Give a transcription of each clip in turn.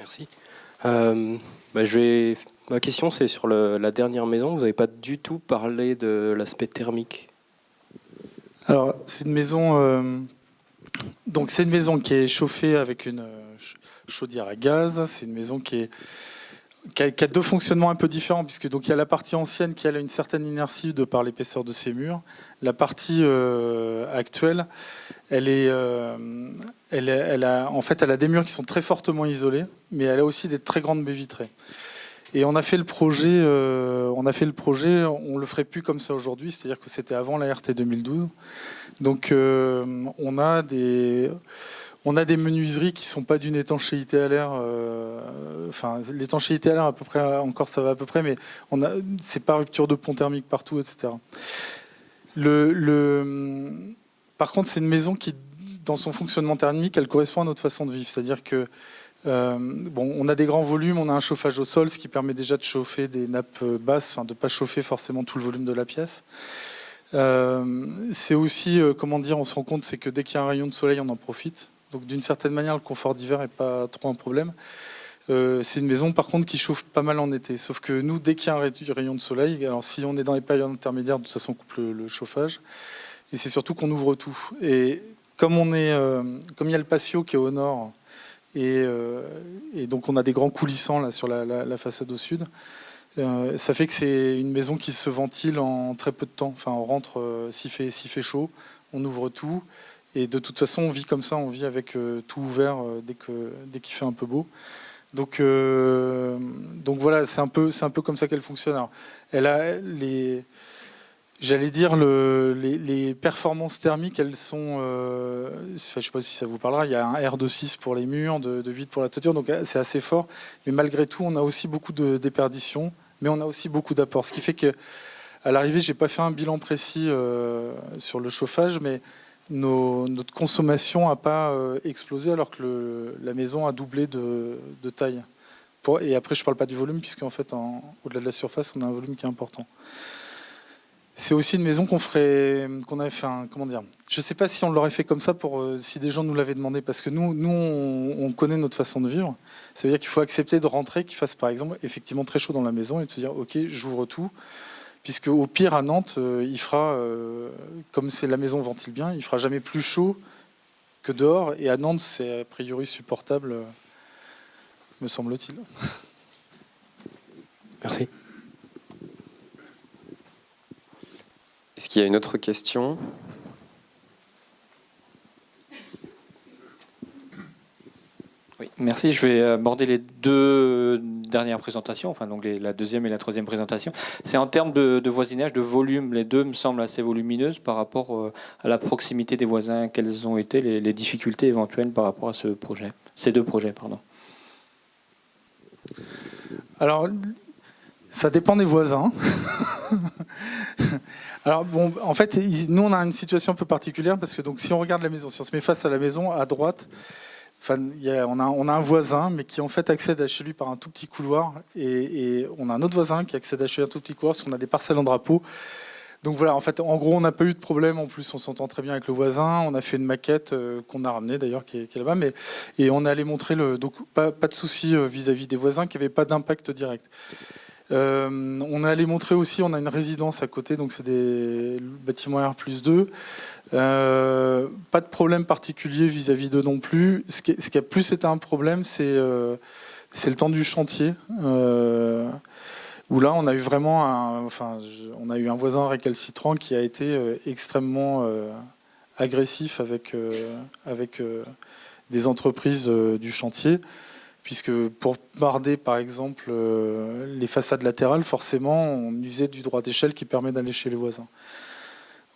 Merci. Ma question, c'est sur la dernière maison. Vous n'avez pas du tout parlé de l'aspect thermique. Alors, c'est une maison. Donc, c'est une maison qui est chauffée avec une chaudière à gaz. C'est une maison qui a deux fonctionnements un peu différents, puisque donc il y a la partie ancienne qui a une certaine inertie de par l'épaisseur de ses murs. La partie actuelle, elle a des murs qui sont très fortement isolés, mais elle a aussi des très grandes baies vitrées. Et on a fait le projet, on le ferait plus comme ça aujourd'hui, c'est-à-dire que c'était avant la RT 2012. Donc on a des menuiseries qui sont pas d'une étanchéité à l'air. L'étanchéité à l'air à peu près, encore ça va à peu près, mais c'est pas rupture de pont thermique partout, etc. Par contre, c'est une maison qui, dans son fonctionnement thermique, elle correspond à notre façon de vivre, c'est-à-dire que on a des grands volumes, on a un chauffage au sol, ce qui permet déjà de chauffer des nappes basses, de ne pas chauffer forcément tout le volume de la pièce. C'est aussi, on se rend compte, c'est que dès qu'il y a un rayon de soleil, on en profite. Donc d'une certaine manière, le confort d'hiver n'est pas trop un problème. C'est une maison par contre qui chauffe pas mal en été. Sauf que nous, dès qu'il y a un rayon de soleil, alors si on est dans les périodes intermédiaires, de toute façon on coupe le chauffage. Et c'est surtout qu'on ouvre tout. Et comme il y a le patio qui est au nord, et donc on a des grands coulissants là sur la façade au sud. Ça fait que c'est une maison qui se ventile en très peu de temps. Enfin, on rentre s'il fait chaud, on ouvre tout. Et de toute façon, on vit comme ça, on vit avec tout ouvert dès qu'il fait un peu beau. Donc voilà, c'est un peu comme ça qu'elle fonctionne. Alors, elle a les performances thermiques, elles sont, je ne sais pas si ça vous parlera, il y a un R de 6 pour les murs, de 8 pour la toiture, donc c'est assez fort. Mais malgré tout, on a aussi beaucoup de déperditions, mais on a aussi beaucoup d'apports. Ce qui fait qu'à l'arrivée, je n'ai pas fait un bilan précis sur le chauffage, mais notre consommation n'a pas explosé alors que la maison a doublé de taille. Et après, je ne parle pas du volume, puisqu'en fait, au-delà de la surface, on a un volume qui est important. C'est aussi une maison qu'on avait fait je ne sais pas si on l'aurait fait comme ça si des gens nous l'avaient demandé, parce que nous on connaît notre façon de vivre. Ça veut dire qu'il faut accepter de rentrer, qu'il fasse par exemple effectivement très chaud dans la maison et de se dire ok, j'ouvre tout, puisque au pire à Nantes il fera, comme c'est la maison ventile bien, il fera jamais plus chaud que dehors, et à Nantes c'est a priori supportable, me semble-t-il. Merci. Est-ce qu'il y a une autre question ? Oui, merci. Je vais aborder les deux dernières présentations, donc la deuxième et la troisième présentation. C'est en termes de voisinage, de volume. Les deux me semblent assez volumineuses par rapport à la proximité des voisins. Quelles ont été les difficultés éventuelles par rapport à ces deux projets, pardon. Alors, ça dépend des voisins. Alors en fait, nous on a une situation un peu particulière parce que donc si on regarde la maison, si on se met face à la maison à droite, on a un voisin mais qui en fait accède à chez lui par un tout petit couloir, et on a un autre voisin qui accède à chez lui un tout petit couloir parce qu'on a des parcelles en drapeau. Donc voilà, en fait, en gros, on n'a pas eu de problème. En plus, on s'entend très bien avec le voisin. On a fait une maquette qu'on a ramenée d'ailleurs, qui est là-bas, et on est allé montrer donc pas de souci vis-à-vis des voisins, qui n'avaient pas d'impact direct. On est allé montrer aussi, on a une résidence à côté, donc c'est des bâtiments R+2. Pas de problème particulier vis-à-vis d'eux non plus. Ce qui a plus été un problème, c'est le temps du chantier. Où là, on a eu vraiment on a eu un voisin récalcitrant qui a été extrêmement agressif avec des entreprises du chantier. Puisque pour barder, par exemple, les façades latérales, forcément, on usait du droit d'échelle qui permet d'aller chez les voisins.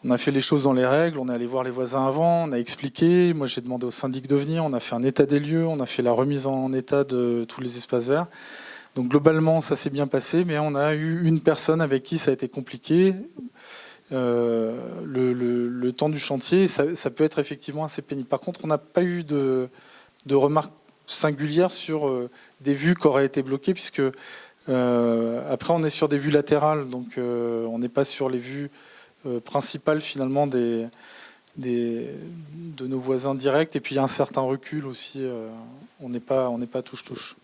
On a fait les choses dans les règles, on est allé voir les voisins avant, on a expliqué. Moi, j'ai demandé au syndic de venir, on a fait un état des lieux, on a fait la remise en état de tous les espaces verts. Donc globalement, ça s'est bien passé, mais on a eu une personne avec qui ça a été compliqué. Le temps du chantier, ça peut être effectivement assez pénible. Par contre, on n'a pas eu de remarques singulière sur des vues qui auraient été bloquées, puisque après on est sur des vues latérales, donc on n'est pas sur les vues principales finalement de nos voisins directs, et puis il y a un certain recul aussi, on n'est pas touche-touche.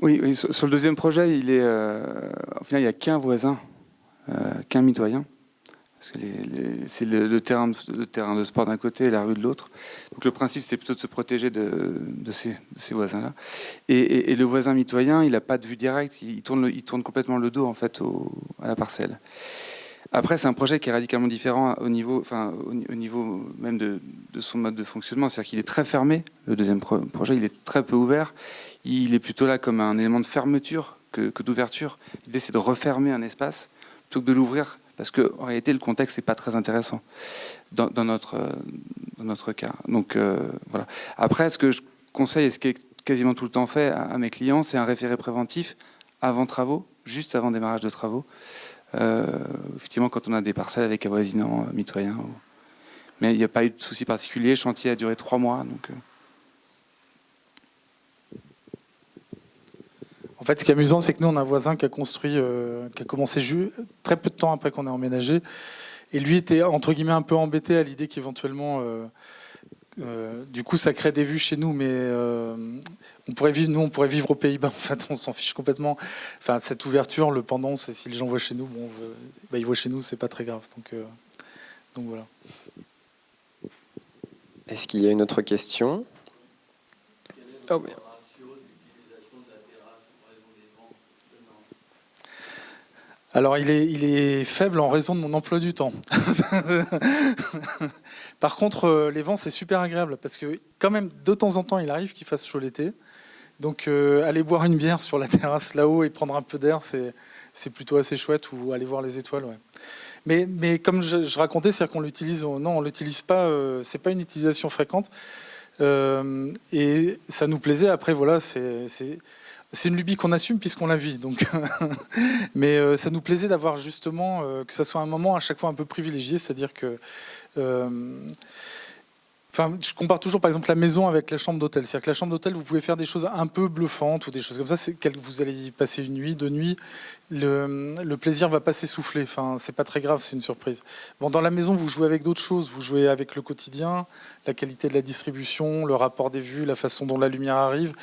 Oui, sur le deuxième projet, au final, il n'y a qu'un voisin, qu'un mitoyen. Parce que c'est le terrain de sport d'un côté et la rue de l'autre. Donc le principe, c'est plutôt de se protéger de ces voisins-là. Et le voisin mitoyen, il n'a pas de vue directe, il tourne complètement le dos en fait, à la parcelle. Après, c'est un projet qui est radicalement différent au niveau même de son mode de fonctionnement. C'est-à-dire qu'il est très fermé, le deuxième projet, il est très peu ouvert. Il est plutôt là comme un élément de fermeture que d'ouverture. L'idée, c'est de refermer un espace plutôt que de l'ouvrir, parce qu'en réalité, le contexte n'est pas très intéressant dans notre cas. Donc voilà. Après, ce que je conseille, et ce qui est quasiment tout le temps fait à mes clients, c'est un référé préventif avant travaux, juste avant démarrage de travaux. Effectivement, quand on a des parcelles avec avoisinants mitoyens. Mais il n'y a pas eu de souci particulier. Le chantier a duré 3 mois. Donc, En fait, ce qui est amusant, c'est que nous, on a un voisin qui a construit, qui a commencé très peu de temps après qu'on ait emménagé. Et lui était, entre guillemets, un peu embêté à l'idée qu'éventuellement, du coup, ça crée des vues chez nous, mais on pourrait vivre aux Pays-Bas. En fait, on s'en fiche complètement. Enfin, cette ouverture, le pendant, c'est si les gens voient chez nous, ils voient chez nous, c'est pas très grave. Donc voilà. Est-ce qu'il y a une autre question? Oh, bien. Alors, il est faible en raison de mon emploi du temps. Par contre, les vents, c'est super agréable parce que quand même, de temps en temps, il arrive qu'il fasse chaud l'été. Donc, aller boire une bière sur la terrasse là-haut et prendre un peu d'air, c'est plutôt assez chouette, ou aller voir les étoiles. Ouais. Mais comme je racontais, c'est-à-dire qu'on l'utilise, non, on l'utilise pas. C'est pas une utilisation fréquente. Et ça nous plaisait. Après, voilà, c'est une lubie qu'on assume puisqu'on la vit. Donc, mais ça nous plaisait d'avoir justement que ça soit un moment à chaque fois un peu privilégié, c'est-à-dire que, je compare toujours par exemple la maison avec la chambre d'hôtel. C'est-à-dire que la chambre d'hôtel, vous pouvez faire des choses un peu bluffantes ou des choses comme ça. Vous allez y passer une nuit, 2 nuits. Le plaisir va pas s'essouffler. Enfin, c'est pas très grave, c'est une surprise. Bon, dans la maison, vous jouez avec d'autres choses. Vous jouez avec le quotidien, la qualité de la distribution, le rapport des vues, la façon dont la lumière arrive.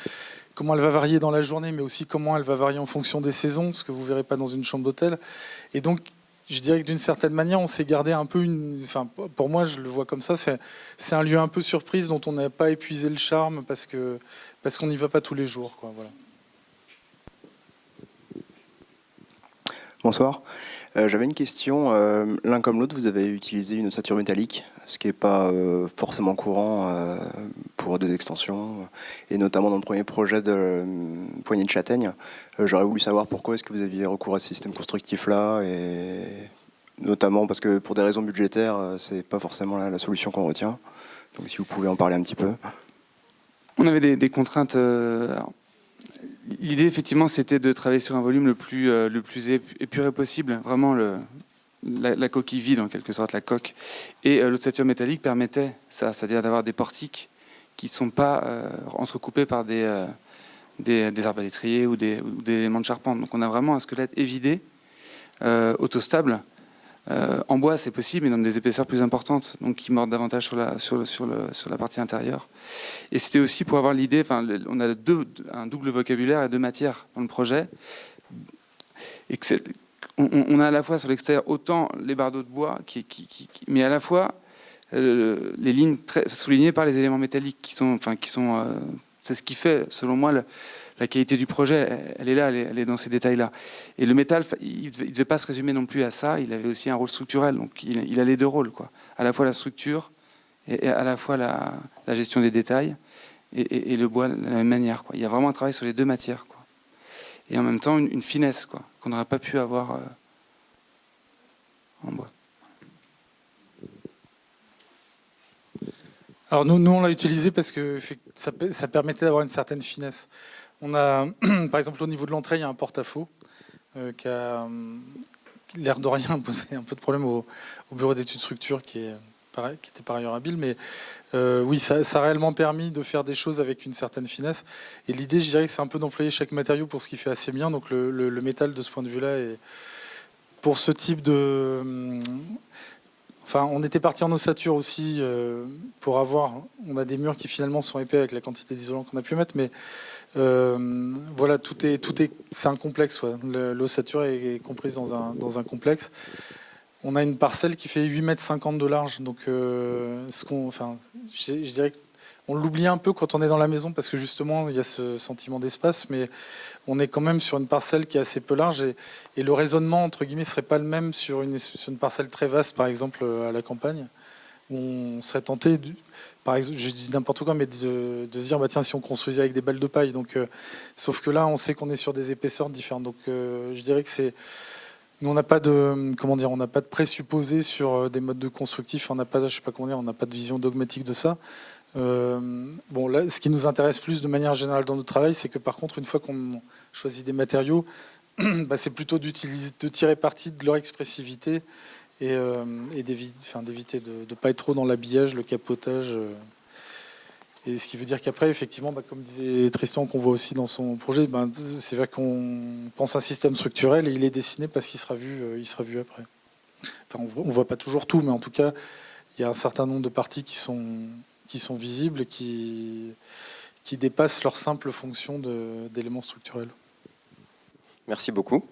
Comment elle va varier dans la journée, mais aussi comment elle va varier en fonction des saisons, ce que vous ne verrez pas dans une chambre d'hôtel. Et donc, je dirais que d'une certaine manière, on s'est gardé un peu pour moi, je le vois comme ça, c'est un lieu un peu surprise dont on n'a pas épuisé le charme parce qu'on n'y va pas tous les jours, quoi, voilà. Bonsoir. J'avais une question. L'un comme l'autre, vous avez utilisé une ossature métallique, ce qui n'est pas forcément courant pour des extensions, et notamment dans le premier projet de poignée de châtaigne. J'aurais voulu savoir pourquoi est-ce que vous aviez recours à ce système constructif-là, et notamment parce que pour des raisons budgétaires, c'est pas forcément la solution qu'on retient. Donc si vous pouvez en parler un petit peu. on avait des contraintes. L'idée, effectivement, c'était de travailler sur un volume le plus épuré possible, vraiment la coquille vide, en quelque sorte, la coque. Et l'ossature métallique permettait ça, c'est-à-dire d'avoir des portiques qui ne sont pas entrecoupés par des arbalétriers ou des éléments de charpente. Donc on a vraiment un squelette évidé, autostable. En bois, c'est possible, mais dans des épaisseurs plus importantes, donc qui mordent davantage sur la partie intérieure. Et c'était aussi pour avoir l'idée, on a un double vocabulaire et 2 matières dans le projet. Et que on a à la fois sur l'extérieur autant les bardeaux de bois, mais à la fois les lignes très soulignées par les éléments métalliques c'est ce qui fait, selon moi, la qualité du projet. Elle est là, elle est dans ces détails-là. Et le métal, il ne devait pas se résumer non plus à ça. Il avait aussi un rôle structurel. Donc il a les 2 rôles, quoi. À la fois la structure et à la fois la gestion des détails et le bois de la même manière, quoi. Il y a vraiment un travail sur les 2 matières, quoi. Et en même temps une finesse, quoi, qu'on n'aurait pas pu avoir en bois. Alors nous on l'a utilisé parce que ça permettait d'avoir une certaine finesse. On a, par exemple, au niveau de l'entrée, il y a un porte-à-faux qui a l'air de rien posé un peu de problème au bureau d'études structure qui était par ailleurs habile. Mais oui, ça a réellement permis de faire des choses avec une certaine finesse. Et l'idée, je dirais que c'est un peu d'employer chaque matériau pour ce qu'il fait assez bien. Donc le métal, de ce point de vue-là, est pour ce type de... on était parti en ossature aussi pour avoir... On a des murs qui finalement sont épais avec la quantité d'isolant qu'on a pu mettre, mais Voilà, c'est un complexe. Ouais. L'ossature est comprise dans un complexe. On a une parcelle qui fait 8,50 m de large. Donc, je dirais qu'on l'oublie un peu quand on est dans la maison parce que justement, il y a ce sentiment d'espace, mais on est quand même sur une parcelle qui est assez peu large et le raisonnement, entre guillemets, ne serait pas le même sur une parcelle très vaste, par exemple, à la campagne, où on serait tenté, par exemple, je dis n'importe quoi, mais de se dire, bah, tiens, si on construisait avec des balles de paille. Donc, sauf que là, on sait qu'on est sur des épaisseurs différentes. Donc, je dirais que nous, on n'a pas on n'a pas de présupposés sur des modes de constructifs. On n'a pas, je sais pas comment dire, on n'a pas de vision dogmatique de ça. Bon, là, ce qui nous intéresse plus de manière générale dans notre travail, c'est que par contre, une fois qu'on choisit des matériaux, bah, c'est plutôt de tirer parti de leur expressivité et d'éviter de ne pas être trop dans l'habillage, le capotage. Et ce qui veut dire qu'après, effectivement, bah, comme disait Tristan, qu'on voit aussi dans son projet, bah, c'est vrai qu'on pense un système structurel et il est dessiné parce qu'il sera vu après. Enfin, on voit pas toujours tout, mais en tout cas, il y a un certain nombre de parties qui sont visibles et qui dépassent leur simple fonction d'éléments structurels. Merci beaucoup.